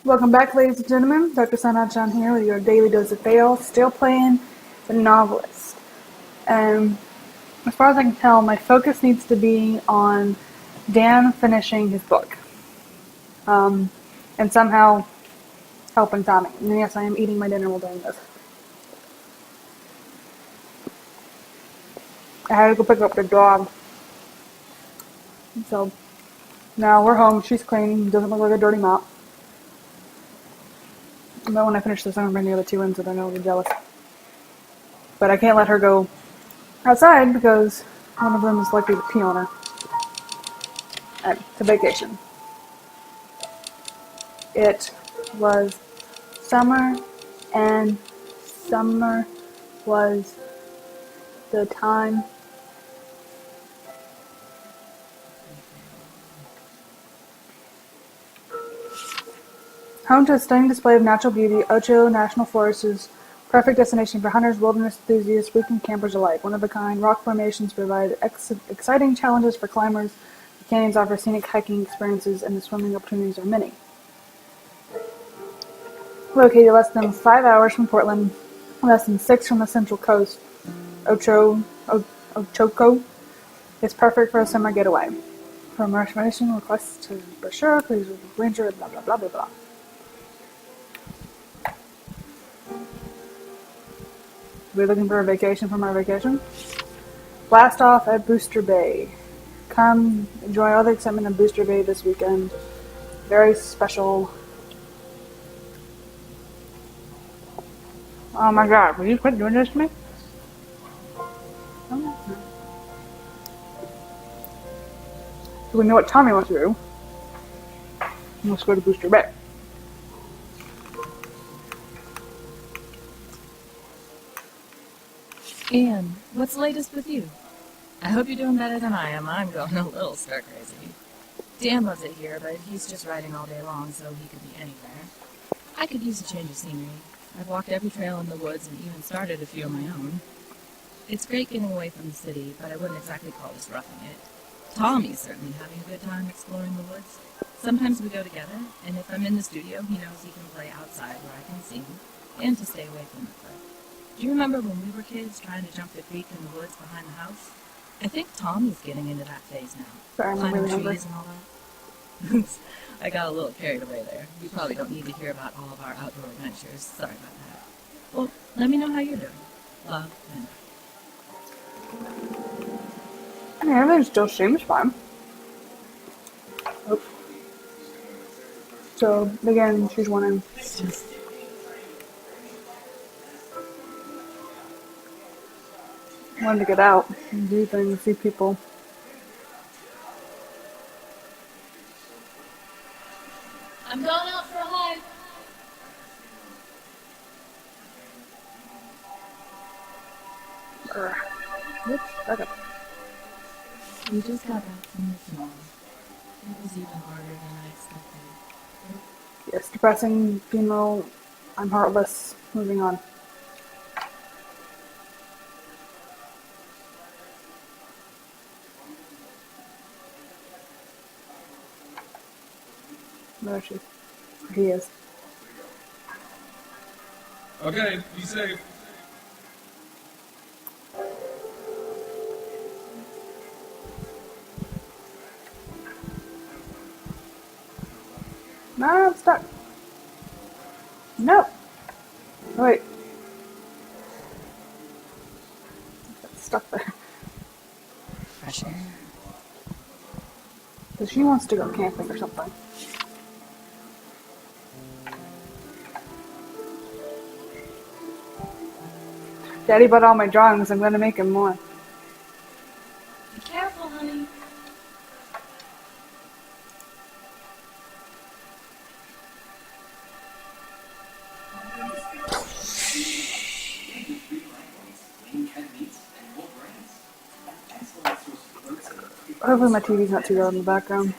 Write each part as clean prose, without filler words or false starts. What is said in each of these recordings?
Welcome back, ladies and gentlemen. Dr. Sanachan here with your daily dose of fail. Still playing the Novelist. And as far as I can tell, my focus needs to be on Dan finishing his book. And somehow helping Tommy. And yes, I am eating my dinner while doing this. I had to go pick up the dog. So now we're home. She's clean. Doesn't look like a dirty mop. But when I finish this, I'm going to bring the other two in so they're not jealous. But I can't let her go outside because one of them is likely to pee on her. It's a vacation. It was summer, and summer was the time. Home to a stunning display of natural beauty, Ocho National Forest is a perfect destination for hunters, wilderness enthusiasts, weekend campers alike. One-of-a-kind rock formations provide exciting challenges for climbers. The canyons offer scenic hiking experiences, and the swimming opportunities are many. Located less than 5 hours from Portland, less than 6 from the Central Coast, Ochoco is perfect for a summer getaway. For more information, request to brochure, please ranger, blah blah blah blah blah. We're looking for a vacation from our vacation. Blast off at Booster Bay. Come enjoy all the excitement of Booster Bay this weekend. Very special. Oh my god, will you quit doing this to me? So we know what Tommy wants to do. Let's go to Booster Bay. Ian, what's the latest with you? I hope you're doing better than I am. I'm going a little stir crazy. Dan loves it here, but he's just riding all day long, so he could be anywhere. I could use a change of scenery. I've walked every trail in the woods and even started a few of my own. It's great getting away from the city, but I wouldn't exactly call this roughing it. Tommy's certainly having a good time exploring the woods. Sometimes we go together, and if I'm in the studio, he knows he can play outside where I can sing, and to stay away from the cliff. Do you remember when we were kids trying to jump the creek in the woods behind the house? I think Tommy's getting into that phase now. Sorry, I'm Climbing really hungry. trees and all that. Oops, I got a little carried away there. You probably don't need to hear about all of our outdoor adventures. Sorry about that. Well, let me know how you're doing. Love, and I mean, everything still seems fine. Oh. So, again, she's wanting. it's just... Wanted to get out and do things, see people. I'm going out for a hike. Whoops, okay. We just got back from the funeral. It was even harder than I expected. Yes, depressing funeral. I'm heartless. Moving on. There she is. He is. Okay, be safe. No, I'm stuck. Nope. Oh, wait. Got stuck there. Fresh air. So she wants to go camping or something. Daddy bought all my drawings. I'm gonna make him more. Be careful, honey. Hopefully my TV's not too loud in the background.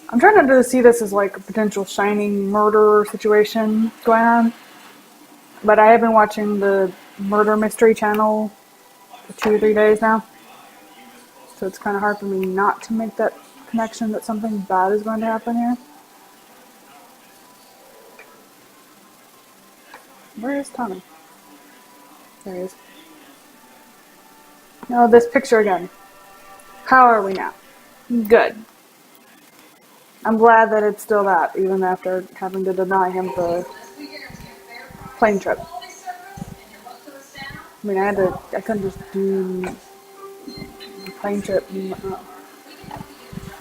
I'm trying not to see this as like a potential Shining murder situation going on. But I have been watching the murder mystery channel for 2 or 3 days now. So it's kind of hard for me not to make that connection that something bad is going to happen here. Where is Tommy? There he is. Oh, this picture again. How are we now? Good. I'm glad that it's still that, even after having to deny him the plane trip. I mean, I couldn't just do the plane trip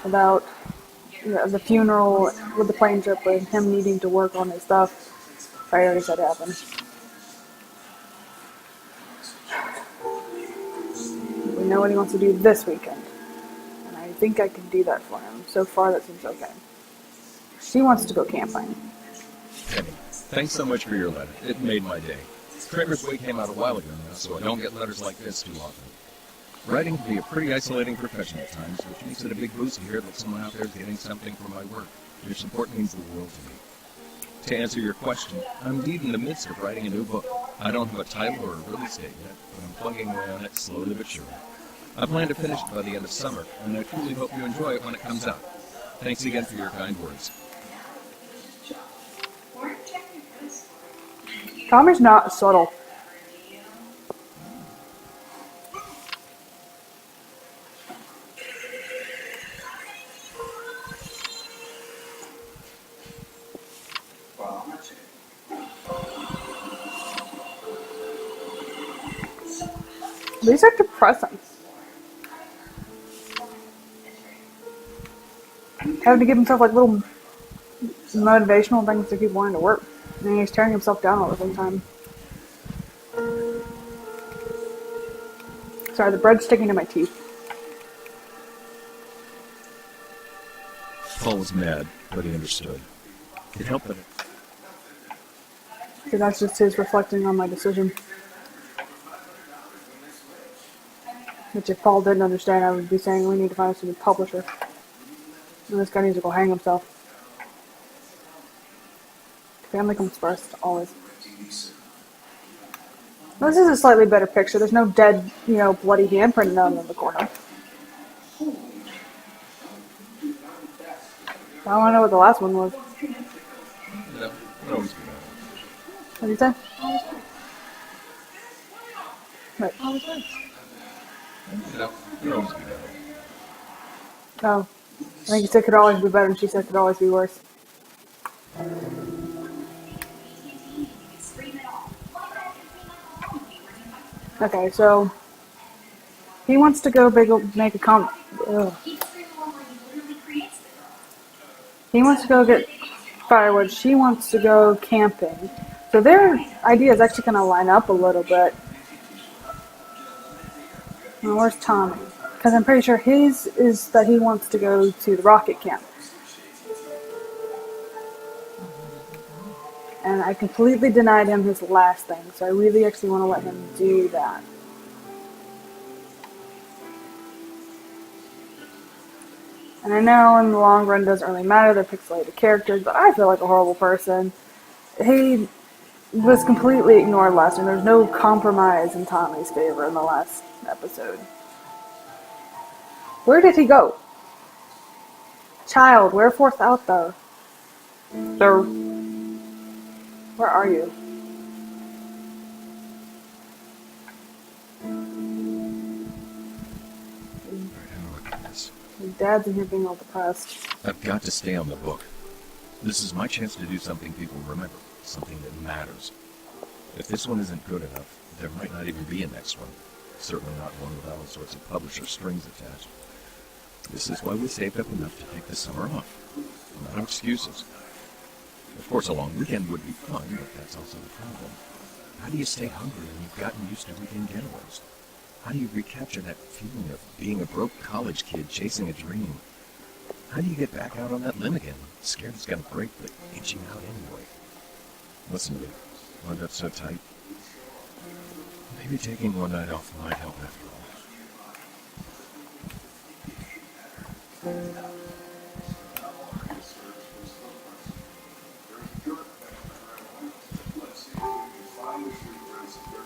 without the funeral with the plane trip with him needing to work on his stuff. Priorities had to happen. We know what he wants to do this weekend, and I think I can do that for him. So far, that seems okay. She wants to go camping. Penny, thanks so much for your letter. It made my day. Trigger's Way came out a while ago now, so I don't get letters like this too often. Writing can be a pretty isolating profession at times, which makes it a big boost to hear that someone out there is getting something from my work. Your support means the world to me. To answer your question, I'm indeed in the midst of writing a new book. I don't have a title or a release date yet, but I'm plugging away on it slowly but surely. I plan to finish it by the end of summer, and I truly hope you enjoy it when it comes out. Thanks again for your kind words. Tommy's not subtle. These are depressing. Having to give himself like little motivational things to keep wanting to work. And he's tearing himself down all the same time. Sorry, the bread's sticking to my teeth. Paul was mad, but he understood. It helped that So that's just his reflecting on my decision. Which if Paul didn't understand, I would be saying we need to find us a new publisher. And this guy needs to go hang himself. Family comes first, always. This is a slightly better picture. There's no dead, bloody handprint down in the corner. I want to know what the last one was. No, it always be What did you say? Right. No, it always be No. I think you said could always be better, and she said could always be worse. Okay, so he wants to go make a He wants to go get firewood. She wants to go camping. So their ideas actually kind of line up a little bit. Now, where's Tommy? Because I'm pretty sure his is that he wants to go to the rocket camp. And I completely denied him his last thing, so I really actually want to let him do that. And I know in the long run it doesn't really matter, they're pixelated characters, but I feel like a horrible person. He was completely ignored last time. There's no compromise in Tommy's favor in the last episode. Where did he go? Child, wherefore out thou? Sir. Where are you? His dad's in here being all depressed. I've got to stay on the book. This is my chance to do something people remember, something that matters. If this one isn't good enough, there might not even be a next one. Certainly not one with all sorts of publisher strings attached. This is why we saved up enough to take the summer off. No excuses. Of course, a long weekend would be fun, but that's also the problem. How do you stay hungry when you've gotten used to weekend getaways? How do you recapture that feeling of being a broke college kid chasing a dream? How do you get back out on that limb again, scared it's gonna break, but inching out anyway? Listen to me. Wound up so tight. Maybe taking one night off might help after all.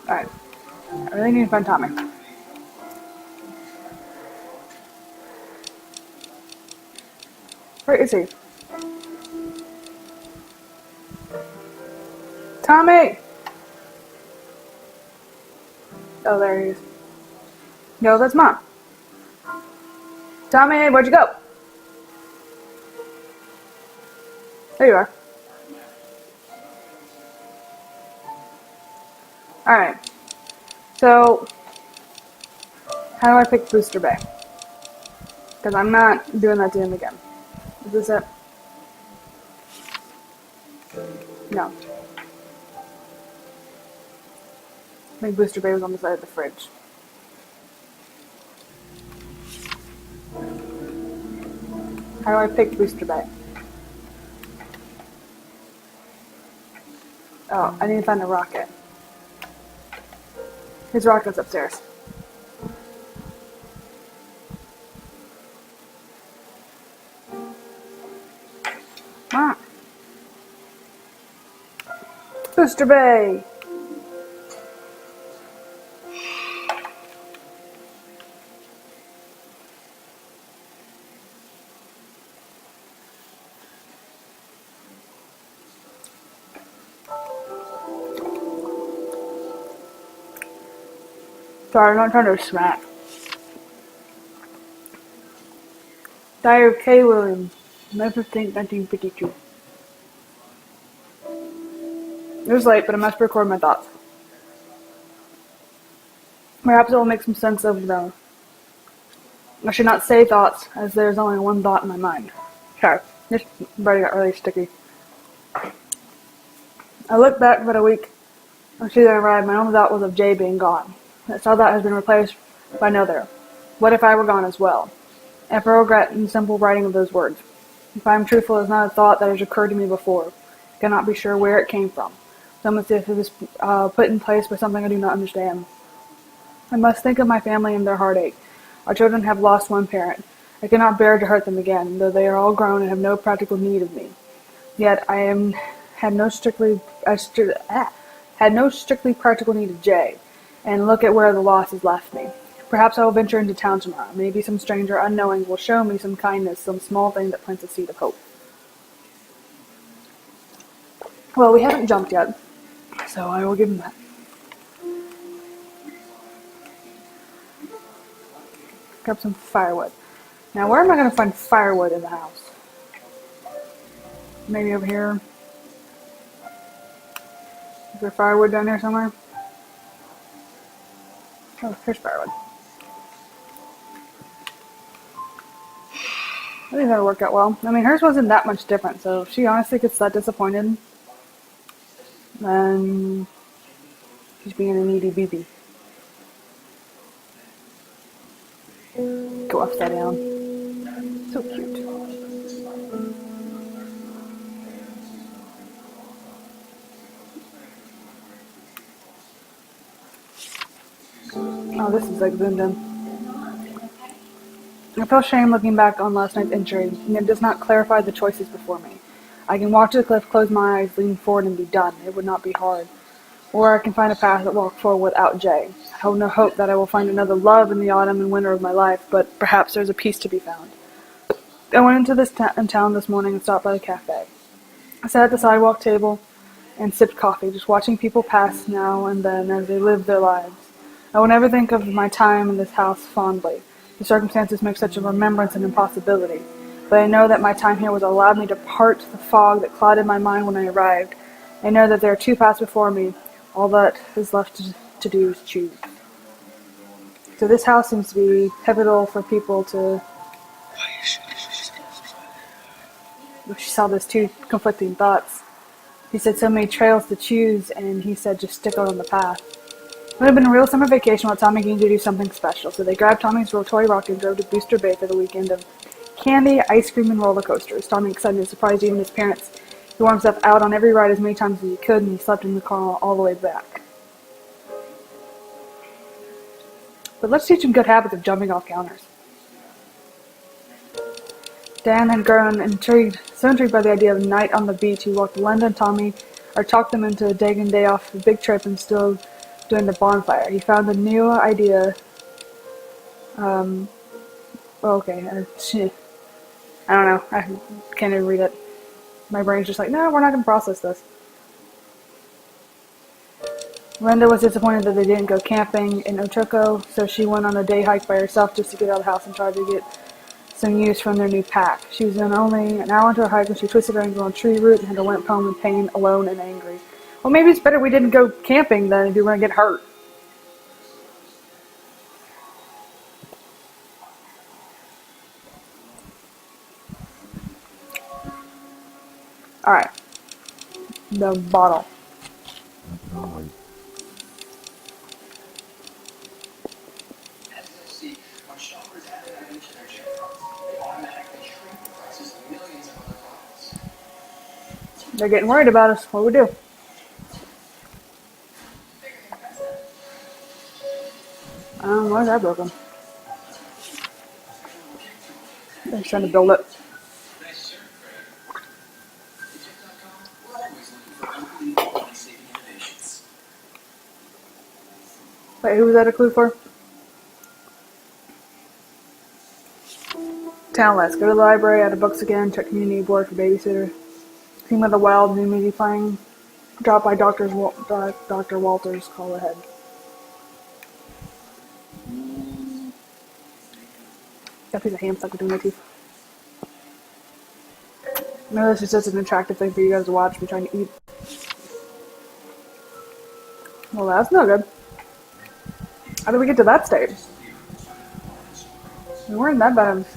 Alright. I really need to find Tommy. Where is he? Tommy! Oh, there he is. No, that's Mom. Tommy, where'd you go? There you are. Alright. So, how do I pick Booster Bay? Because I'm not doing that to him again. Is this it? No. I think Booster Bay was on the side of the fridge. How do I pick Booster Bay? Oh, I need to find a rocket. His rocket's upstairs. Ah. Booster Bay! Sorry, I'm not trying to smack. Diary of K. Williams, May 15th, 1952. It was late, but I must record my thoughts. Perhaps it will make some sense of them. I should not say thoughts, as there is only one thought in my mind. Sorry, this bread got really sticky. I looked back about a week when she arrived. My only thought was of Jay being gone. That thought has been replaced by another. What if I were gone as well? And for regret in the simple writing of those words. If I am truthful, it is not a thought that has occurred to me before. I cannot be sure where it came from. It's almost as if it was put in place by something I do not understand. I must think of my family and their heartache. Our children have lost one parent. I cannot bear to hurt them again, though they are all grown and have no practical need of me. Yet had no strictly practical need of Jay, and look at where the loss has left me. Perhaps I will venture into town tomorrow. Maybe some stranger unknowing will show me some kindness, some small thing that plants a seed of hope. Well, we haven't jumped yet, so I will give him that. Grab some firewood. Now, where am I going to find firewood in the house? Maybe over here. Is there firewood down here somewhere? Oh, here's firewood. I think that'll work out well. I mean, hers wasn't that much different, so if she honestly gets that disappointed, then she's being a needy baby. Go upside down. So cute. Oh, this is like zoomed in. I feel shame looking back on last night's entry, and it does not clarify the choices before me. I can walk to the cliff, close my eyes, lean forward, and be done. It would not be hard. Or I can find a path that walks forward without Jay. I have no hope that I will find another love in the autumn and winter of my life, but perhaps there's a peace to be found. I went into this town this morning and stopped by the cafe. I sat at the sidewalk table and sipped coffee, just watching people pass now and then as they live their lives. I will never think of my time in this house fondly. The circumstances make such a remembrance an impossibility. But I know that my time here was allowed me to part the fog that clouded my mind when I arrived. I know that there are two paths before me. All that is left to do is choose. So this house seems to be pivotal for people to... She saw those two conflicting thoughts. He said so many trails to choose, and he said just stick out on the path. It would have been a real summer vacation while Tommy came to do something special, so they grabbed Tommy's toy rocket and drove to Booster Bay for the weekend of candy, ice cream, and roller coasters. Tommy excited and surprised even his parents. He wore himself out on every ride as many times as he could, and he slept in the car all the way back. But let's teach him good habits of jumping off counters. Dan had grown so intrigued by the idea of a night on the beach, he walked Linda and Tommy, or talked them into taking a day off a big trip and still doing the bonfire. He found a new idea. I don't know. I can't even read it. My brain's just like, no, we're not going to process this. Linda was disappointed that they didn't go camping in Ochoko, so she went on a day hike by herself just to get out of the house and try to get some use from their new pack. She was in only an hour into her hike when she twisted her ankle on a tree root and had to limp home in pain, alone and angry. Well, maybe it's better we didn't go camping then if you were going to get hurt. Alright. The bottle. Oh, They're getting worried about us. What do we do? Why is that broken? They're trying to build it. Wait, who was that a clue for? Town list. Go to the library, add the books again, check community board for babysitter. Team of the Wild, new movie playing. Dropped by Dr. Walters, call ahead. Got a piece of ham stuck between my teeth. No, this is just an attractive thing for you guys to watch me trying to eat. Well, that's no good. How did we get to that stage? We weren't that bad of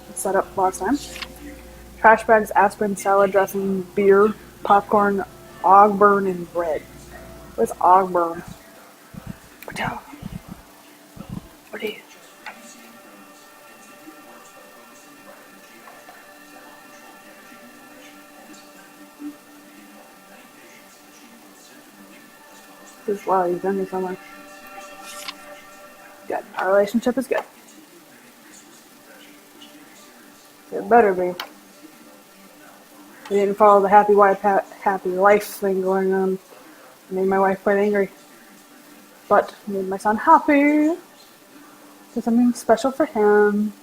a setup last time. Trash bags, aspirin, salad dressing, beer, popcorn, Ogburn, and bread. What's Ogburn? Potato. What are you? Wow, you've done me so much. Good. Our relationship is good. It better be. We didn't follow the happy wife, happy life thing going on. It made my wife quite angry. But made my son happy. Did something special for him.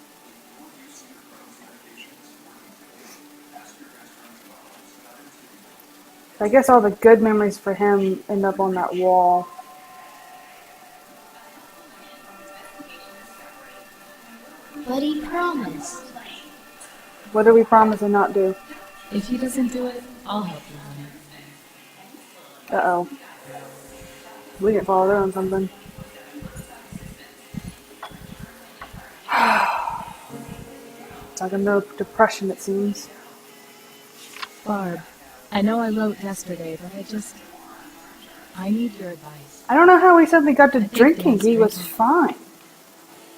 I guess all the good memories for him end up on that wall. But he promised. What do we promise and not do? If he doesn't do it, I'll help you on it. Uh-oh. We didn't follow through on something. It's like a no depression, it seems. Barb, I know I wrote yesterday, but I need your advice. I don't know how we suddenly got to think drinking. Dan's He was drinking. fine.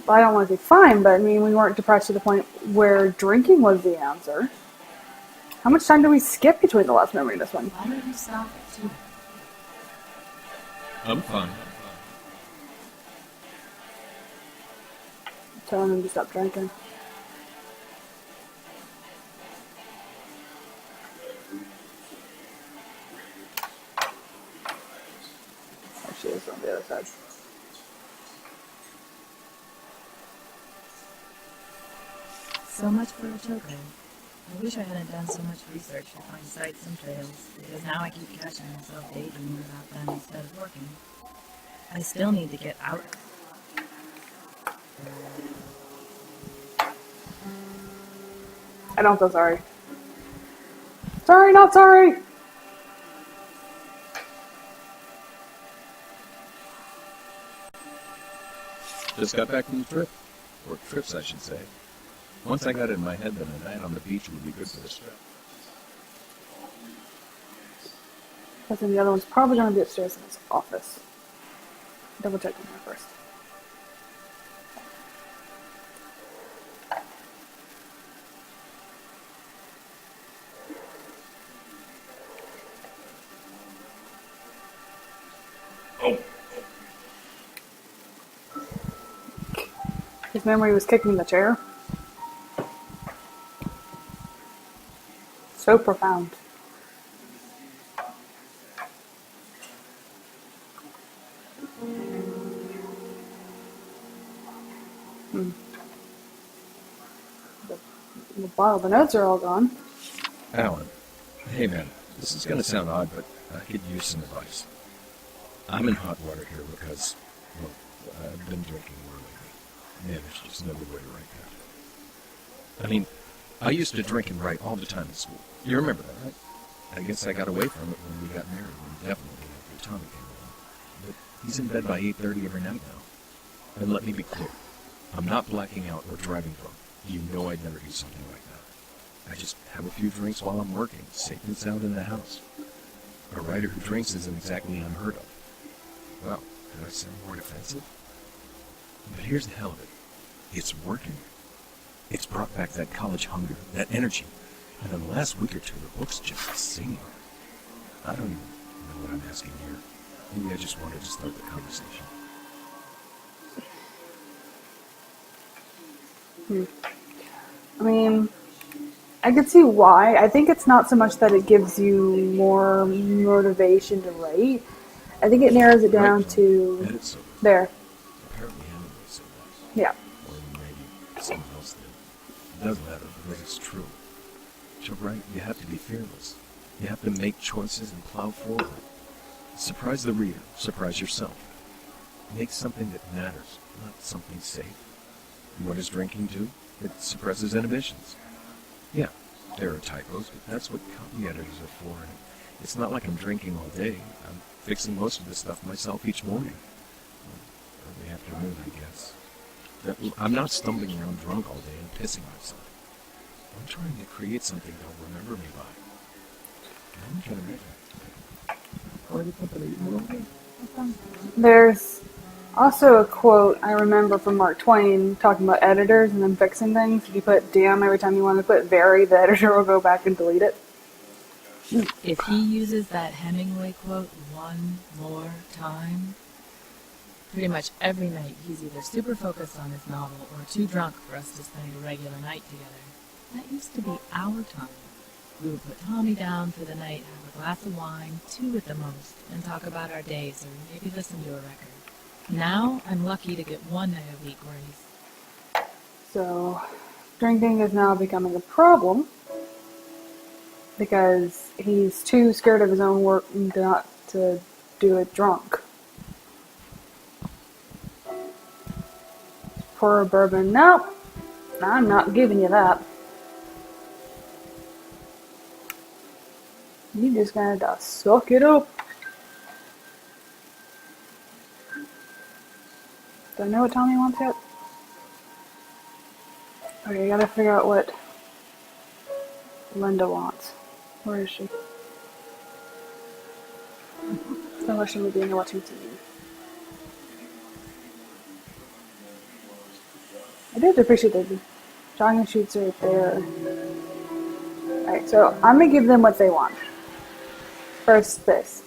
Well, I don't want to say fine, but I mean, we weren't depressed to the point where drinking was the answer. How much time did we skip between the last memory and this one? Why don't you stop it, too? I'm fine. Telling him to stop drinking. There she is on the other side. So much for a choker. I wish I hadn't done so much research to find sites and trails, because now I keep catching myself daydreaming about them instead of working. I still need to get out. I don't feel sorry. Sorry, not sorry! Just got back from the trip. Or trips, I should say. Once I got it in my head that a night on the beach would be good for this trip. Because then the other one's probably going to be upstairs in his office. Double check him first. Oh! His memory was kicking the chair. So profound. The bottle, the notes are all gone. Alan. Hey man, this is gonna sound odd, but I could use some advice. I'm in hot water here because, well, I've been drinking more lately. Yeah, there's just no good way to write that. I mean, I used to drink and write all the time in school. You remember that, right? I guess I got away from it when we got married, and definitely after Tommy came along. But he's in bed by 8:30 every night now. And let me be clear, I'm not blacking out or driving drunk. You know I'd never do something like that. I just have a few drinks while I'm working, safe and sound in the house. A writer who drinks isn't exactly unheard of. Well, did I sound more defensive? But here's the hell of it. It's working. It's brought back that college hunger, that energy. And in the last week or two, the book's just singing. I don't even know what I'm asking here. Maybe I just wanted to start the conversation. I mean, I could see why. I think it's not so much that it gives you more motivation to write. I think it narrows it down Right, to edit so there. apparently Hemingway said that. Yeah. Or maybe someone else did. It doesn't matter because it's true. To write, you have to be fearless. You have to make choices and plow forward. Surprise the reader. Surprise yourself. Make something that matters, not something safe. What does drinking do? It suppresses inhibitions. Yeah, there are typos, but that's what copy editors are for. And it's not like I'm drinking all day. I'm fixing most of this stuff myself each morning. Early afternoon, I guess. I'm not stumbling around drunk all day and pissing myself. I'm trying to create something they'll remember me by. I'm trying to make There's also a quote I remember from Mark Twain talking about editors and then fixing things. If you put damn every time you want to put very, the editor will go back and delete it. If he uses that Hemingway quote one more time, pretty much every night he's either super focused on his novel or too drunk for us to spend a regular night together. That used to be our time. We would put Tommy down for the night, have a glass of wine, 2 at the most, and talk about our days or maybe listen to a record. Now I'm lucky to get one night a week where he's... So, drinking is now becoming a problem because he's too scared of his own work not to do it drunk. Pour a bourbon. Nope, I'm not giving you that. You just gotta suck it up. Do I know what Tommy wants yet? Okay, I gotta figure out what Linda wants. Where is she? I'm watching a movie and watching TV. I did appreciate that the jogging shoots right there. Alright, so I'm gonna give them what they want. First, this.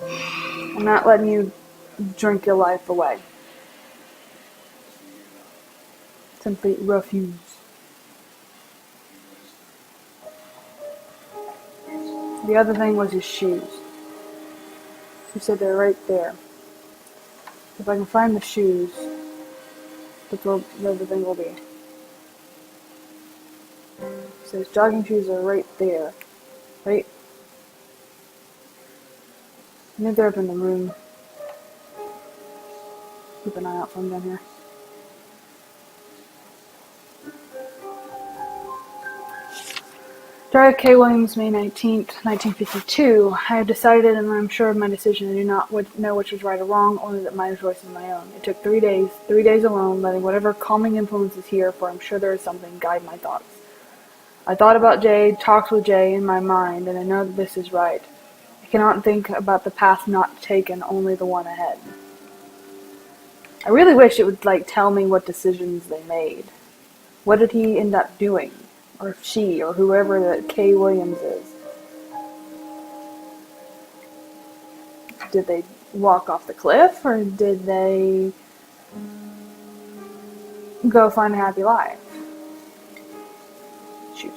I'm not letting you drink your life away. Simply refuse. The other thing was his shoes. You said they're right there. If I can find the shoes, that's where the thing will be. So his jogging shoes are right there. Right? I think they're up in the room. Keep an eye out for them down here. Drive K. Williams, May 19th, 1952. I have decided and I'm sure of my decision. I do not know which was right or wrong, only that my choice is my own. It took 3 days alone, letting whatever calming influences here, for I'm sure there is something, guide my thoughts. I thought about Jay, talked with Jay in my mind, and I know that this is right. I cannot think about the path not taken, only the one ahead. I really wish it would tell me what decisions they made. What did he end up doing? Or she, or whoever that Kay Williams is. Did they walk off the cliff, or did they go find a happy life? Shoot.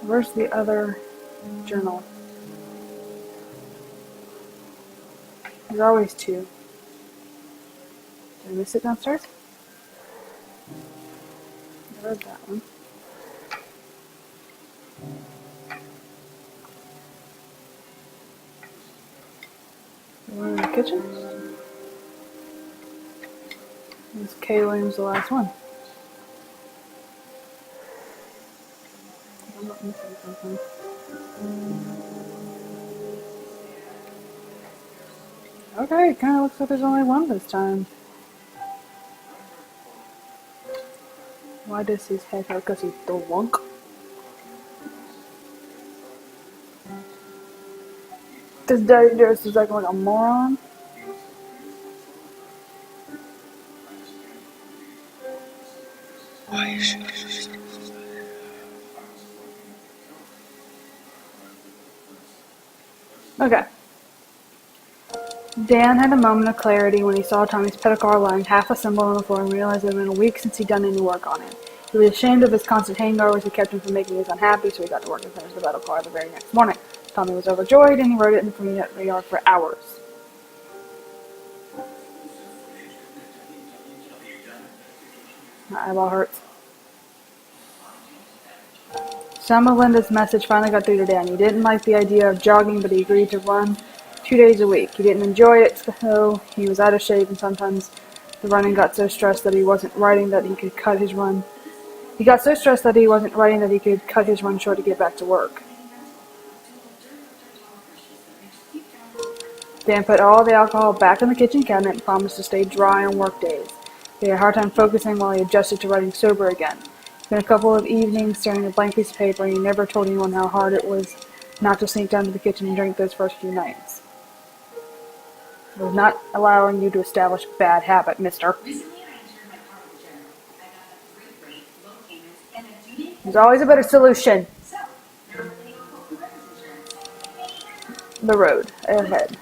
Where's the other journal? There's always 2. Did I miss it downstairs? I read that one. One in the kitchen. This Kay Williams, the last one. I'm not missing something. Okay, kind of looks like there's only one this time. Why does his head hurt? Because he's drunk? This daddy dress is acting like a moron. Why is she? Okay. Dan had a moment of clarity when he saw Tommy's Petticar lying half assembled on the floor and realized it had been a week since he'd done any work on it. He was ashamed of his constant hangovers who kept him from making us unhappy, so he got to work and finished the battle car the very next morning. Tommy was overjoyed, and he rode it in the yard for hours. My eyeball hurts. Some of Linda's message finally got through to Dan. He didn't like the idea of jogging, but he agreed to run 2 days a week. He didn't enjoy it, so he was out of shape, and sometimes the running got so stressed that he wasn't writing that he could cut his run. He got so stressed that he wasn't writing that he could cut his run short to get back to work. Dan put all the alcohol back in the kitchen cabinet and promised to stay dry on work days. He had a hard time focusing while he adjusted to writing sober again. It's been a couple of evenings staring at a blank piece of paper, and he never told anyone how hard it was not to sneak down to the kitchen and drink those first few nights. It was not allowing you to establish a bad habit, mister. There's always a better solution. The road ahead.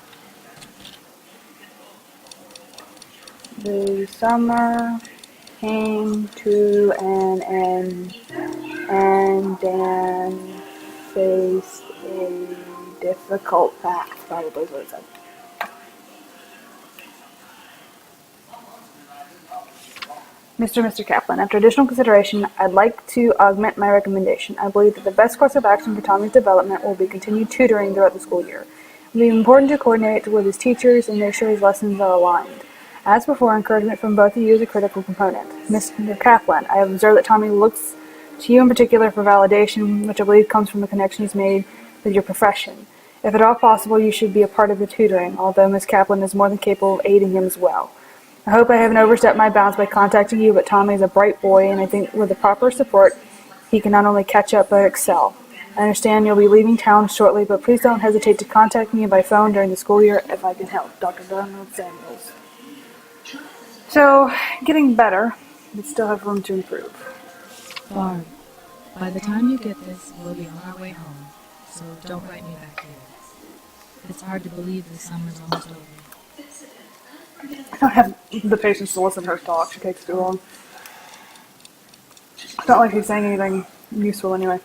The summer came to an end, and Dan faced a difficult path, probably is what it said. Mr. Kaplan, after additional consideration, I'd like to augment my recommendation. I believe that the best course of action for Tommy's development will be continued tutoring throughout the school year. It will be important to coordinate with his teachers and make sure his lessons are aligned. As before, encouragement from both of you is a critical component. Mr. Kaplan, I have observed that Tommy looks to you in particular for validation, which I believe comes from the connection he's made with your profession. If at all possible, you should be a part of the tutoring, although Miss Kaplan is more than capable of aiding him as well. I hope I haven't overstepped my bounds by contacting you, but Tommy is a bright boy, and I think with the proper support, he can not only catch up but excel. I understand you'll be leaving town shortly, but please don't hesitate to contact me by phone during the school year if I can help. Dr. Donald Samuels. So, getting better, but still have room to improve. Barb, by the time you get this, we'll be on our way home, so don't write me back here. It's hard to believe the summer's almost over. I don't have the patience to listen to her talk. She takes too long. It's not like she's saying anything useful anyway.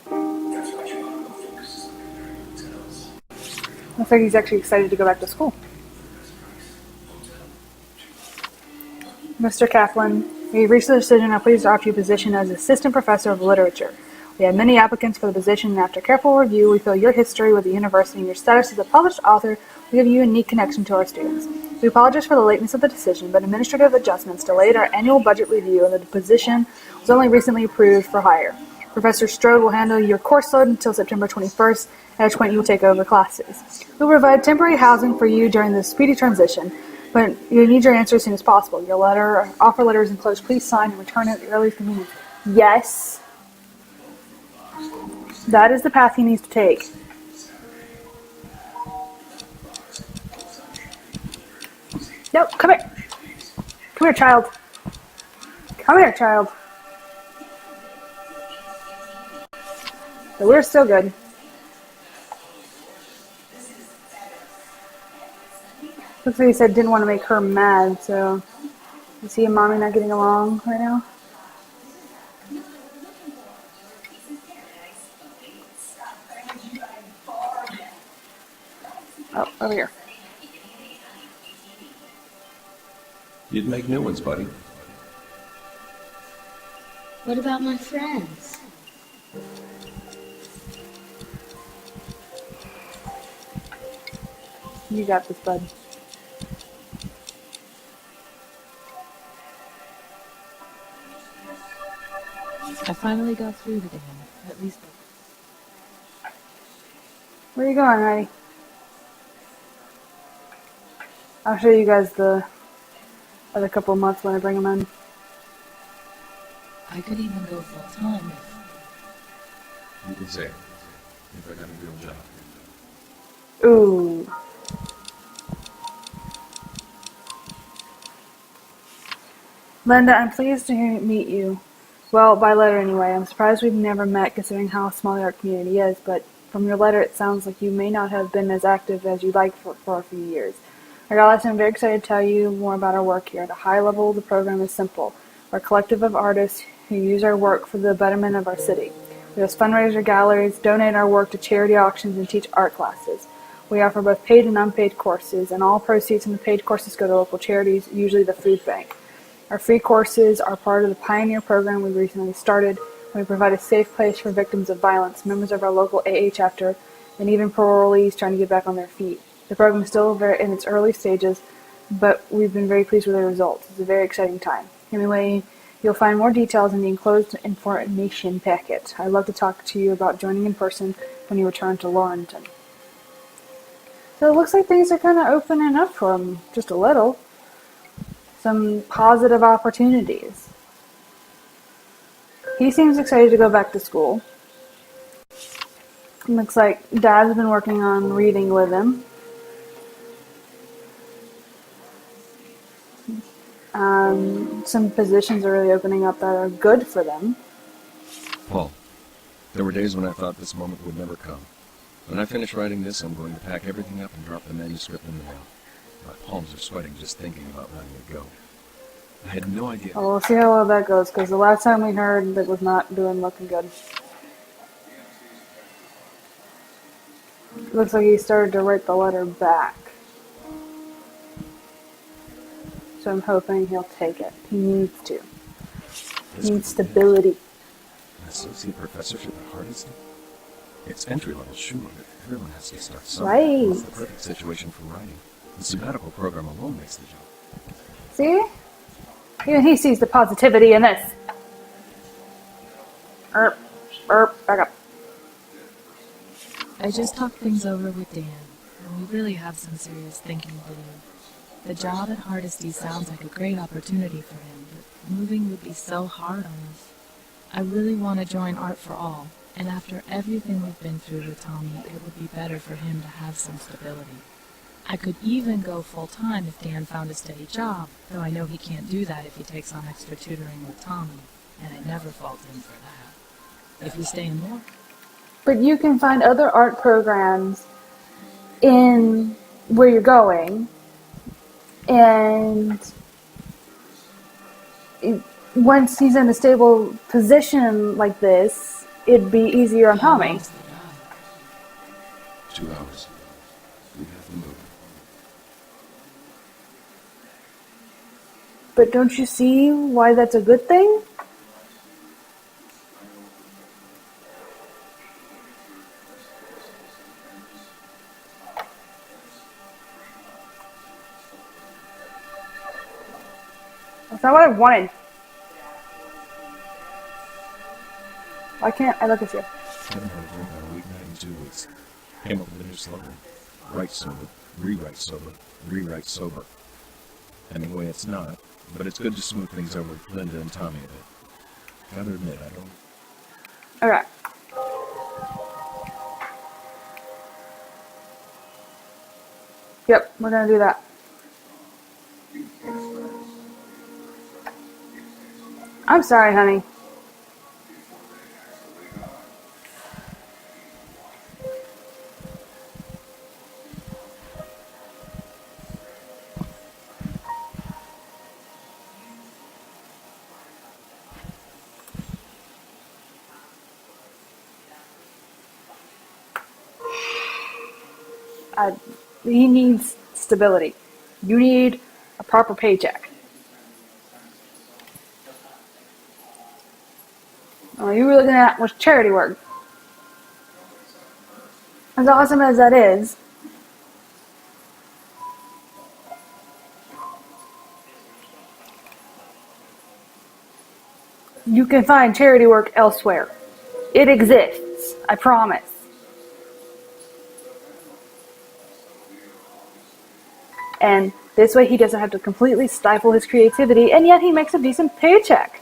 Looks like he's actually excited to go back to school. Mr. Kaplan, we reached the decision and are pleased to offer you a position as Assistant Professor of Literature. We had many applicants for the position, and after careful review, we feel your history with the university and your status as a published author will give you a unique connection to our students. We apologize for the lateness of the decision, but administrative adjustments delayed our annual budget review, and the position was only recently approved for hire. Professor Strode will handle your course load until September 21st, at which point you will take over classes. We will provide temporary housing for you during this speedy transition, but you need your answer as soon as possible. Your offer letter is enclosed. Please sign and return it at your earliest convenience. Yes. That is the path he needs to take. No, come here. Come here, child. Come here, child. So we're still good. Looks like he said didn't want to make her mad, so is he and mommy not getting along right now? Oh, over here. You'd make new ones, buddy. What about my friends? You got this, bud. I finally got through to Dan. At least Where you going, Heidi? I'll show you guys the other couple of months when I bring them in. I could even go full time You can say it. If I got a real job. Ooh. Linda, I'm pleased to meet you. Well, by letter anyway. I'm surprised we've never met considering how small the art community is, but from your letter it sounds like you may not have been as active as you'd like for a few years. Regardless, I'm very excited to tell you more about our work here. At a high level, the program is simple. We're a collective of artists who use our work for the betterment of our city. We host fundraiser galleries, donate our work to charity auctions, and teach art classes. We offer both paid and unpaid courses, and all proceeds from the paid courses go to local charities, usually the food bank. Our free courses are part of the Pioneer program we recently started. We provide a safe place for victims of violence, members of our local AA chapter, and even parolees trying to get back on their feet. The program is still very in its early stages, but we've been very pleased with the results. It's a very exciting time. Anyway, you'll find more details in the enclosed information packet. I'd love to talk to you about joining in person when you return to Laurenton. So it looks like things are kind of opening up for him just a little. Some positive opportunities. He seems excited to go back to school. Looks like Dad's been working on reading with him. Some positions are really opening up that are good for them. Paul, there were days when I thought this moment would never come. When I finish writing this, I'm going to pack everything up and drop the manuscript in the mail. My palms are sweating just thinking about letting it go. I had no idea. Well, we'll see how well that goes, because the last time we heard, it was not looking good. Looks like he started to write the letter back. So I'm hoping he'll take it. He needs to. He needs stability. An associate professorship at Hardesty? It's entry-level, sure, but everyone has to start somewhere. Right. It's the perfect situation for writing. The sabbatical program alone makes the job. See? Even he sees the positivity in this. Back up. I just talked things over with Dan, and we really have some serious thinking to do. The job at Hardesty sounds like a great opportunity for him, but moving would be so hard on us. I really want to join Art for All, and after everything we've been through with Tommy, it would be better for him to have some stability. I could even go full-time if Dan found a steady job, though I know he can't do that if he takes on extra tutoring with Tommy, and I never fault him for that. If we stay in more. But you can find other art programs in where you're going, and once he's in a stable position like this, it'd be easier on How Tommy. long's the drive? 2 hours. We have to move. But don't you see why that's a good thing? That's not what I wanted. Why can't I look at you? Haven't had a drink on a weeknight in 2 weeks. Came up with a new slogan. Write sober, rewrite sober, rewrite sober. Anyway, it's not, but it's good to smooth things over with Linda and Tommy a bit. Gotta admit, I don't... Okay. Yep, we're gonna do that. I'm sorry, honey. He needs stability. You need a proper paycheck. All you were looking at was charity work. As awesome as that is, you can find charity work elsewhere. It exists, I promise. And this way he doesn't have to completely stifle his creativity, and yet he makes a decent paycheck.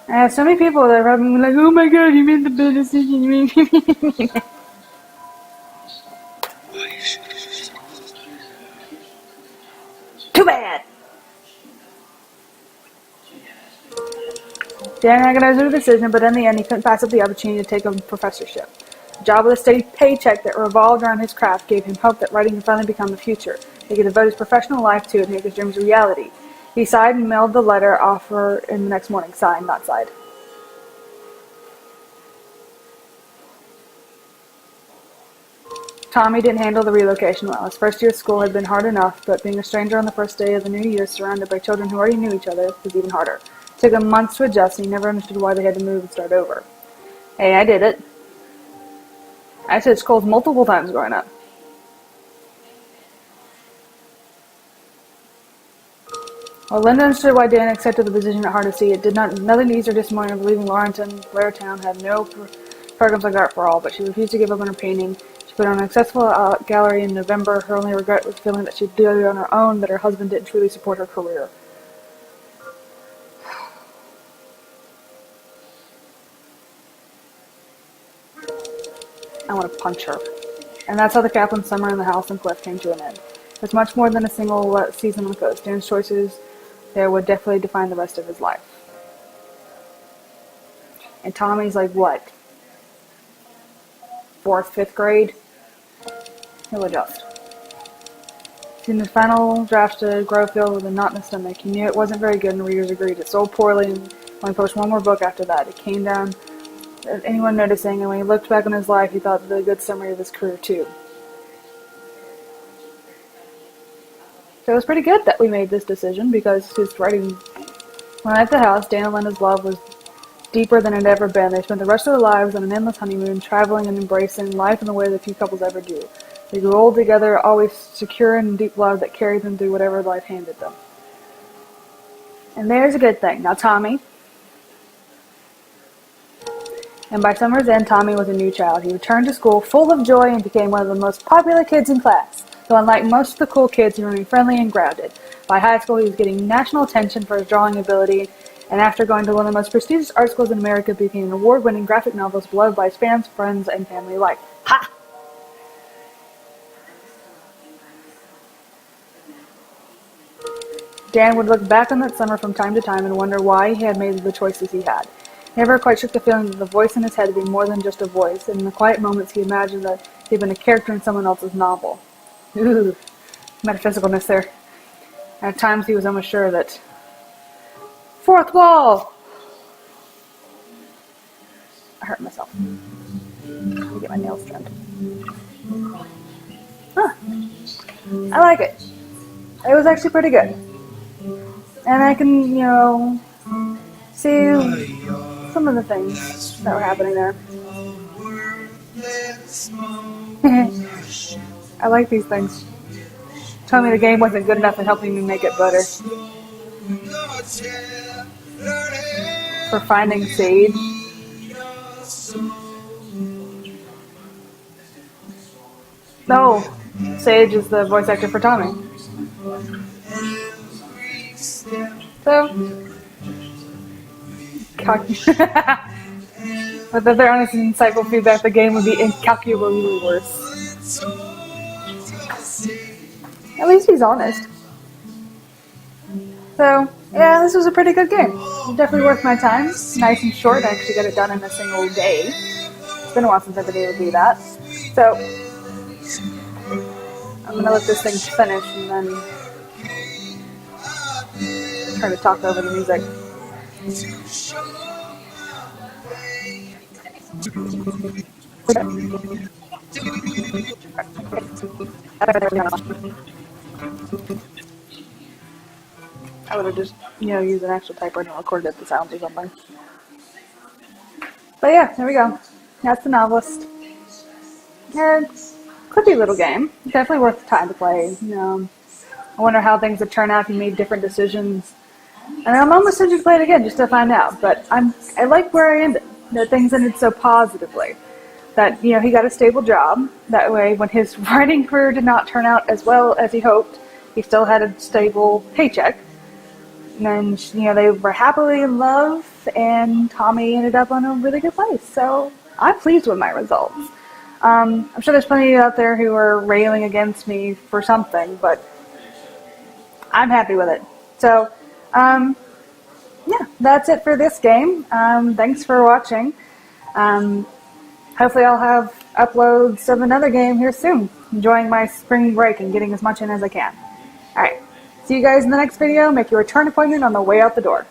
I have so many people that are probably like, oh my god, you made the bad decision. Too bad. Dan agonized over the decision, but in the end he couldn't pass up the opportunity to take a professorship. A job with a steady paycheck that revolved around his craft gave him hope that writing could finally become the future. He could devote his professional life to it and make his dreams a reality. He sighed and mailed the letter offer in the next morning. Signed, not sighed. Tommy didn't handle the relocation well. His first year of school had been hard enough, but being a stranger on the first day of the new year surrounded by children who already knew each other was even harder. It took him months to adjust, and he never understood why they had to move and start over. Hey, I did it. I switched schools multiple times growing up. While Linda understood why Dan accepted the position at Hardesty, it did nothing to ease her disappointment of leaving Laurelton. Blairtown had no programs like Art for All, but she refused to give up on her painting. She put on an successful gallery in November. Her only regret was feeling that she'd do it on her own, that her husband didn't truly support her career. I want to punch her. And that's how the Kaplan summer in the house in Cliff came to an end. It was much more than a single season on the coast. Dan's choices there would definitely define the rest of his life. And Tommy's like, what? 4th, 5th grade? He'll adjust. In the final draft to Growfield with a knot in his stomach. He knew it wasn't very good, and readers agreed. It sold poorly, and only published one more book after that. It came down at anyone noticing, and when he looked back on his life, he thought it was a good summary of his career, too. So it was pretty good that we made this decision, because his writing, when at the house, Dan and Linda's love was deeper than it had ever been. They spent the rest of their lives on an endless honeymoon, traveling and embracing life in the way that few couples ever do. They grew old together, always secure in deep love that carried them through whatever life handed them. And there's a good thing. Now Tommy. And by summer's end, Tommy was a new child. He returned to school full of joy and became one of the most popular kids in class. Though unlike most of the cool kids, he remained friendly and grounded. By high school, he was getting national attention for his drawing ability, and after going to one of the most prestigious art schools in America, became an award-winning graphic novelist beloved by his fans, friends, and family alike. Ha! Dan would look back on that summer from time to time and wonder why he had made the choices he had. He never quite shook the feeling that the voice in his head had been more than just a voice, and in the quiet moments he imagined that he had been a character in someone else's novel. Ooh, metaphysicalness there. And at times he was almost sure that... Fourth wall! I hurt myself. Let me get my nails trimmed. Huh. I like it. It was actually pretty good. And I can, see some of the things that were happening there. I like these things. Telling me the game wasn't good enough and helping me make it better. For finding Sage. No, Sage is the voice actor for Tommy. So, but if they're honest and insightful feedback, the game would be incalculably worse. At least he's honest. So, yeah, this was a pretty good game. Definitely worth my time. Nice and short. I actually got it done in a single day. It's been a while since I've been able to do that. So, I'm going to let this thing finish and then try to talk over the music. would have just, used an actual typewriter and recorded the sounds or something. But yeah, there we go. That's the Novelist. And clippy little game. Definitely worth the time to play. I wonder how things would turn out if you made different decisions. And I'm almost tempted to play it again just to find out. But I like where I ended. That things ended so positively. That, he got a stable job. That way, when his writing career did not turn out as well as he hoped, he still had a stable paycheck. And then, they were happily in love, and Tommy ended up on a really good place. So, I'm pleased with my results. I'm sure there's plenty out there who are railing against me for something, but I'm happy with it. So, yeah, that's it for this game. Thanks for watching. Hopefully I'll have uploads of another game here soon. Enjoying my spring break and getting as much in as I can. Alright, see you guys in the next video. Make your return appointment on the way out the door.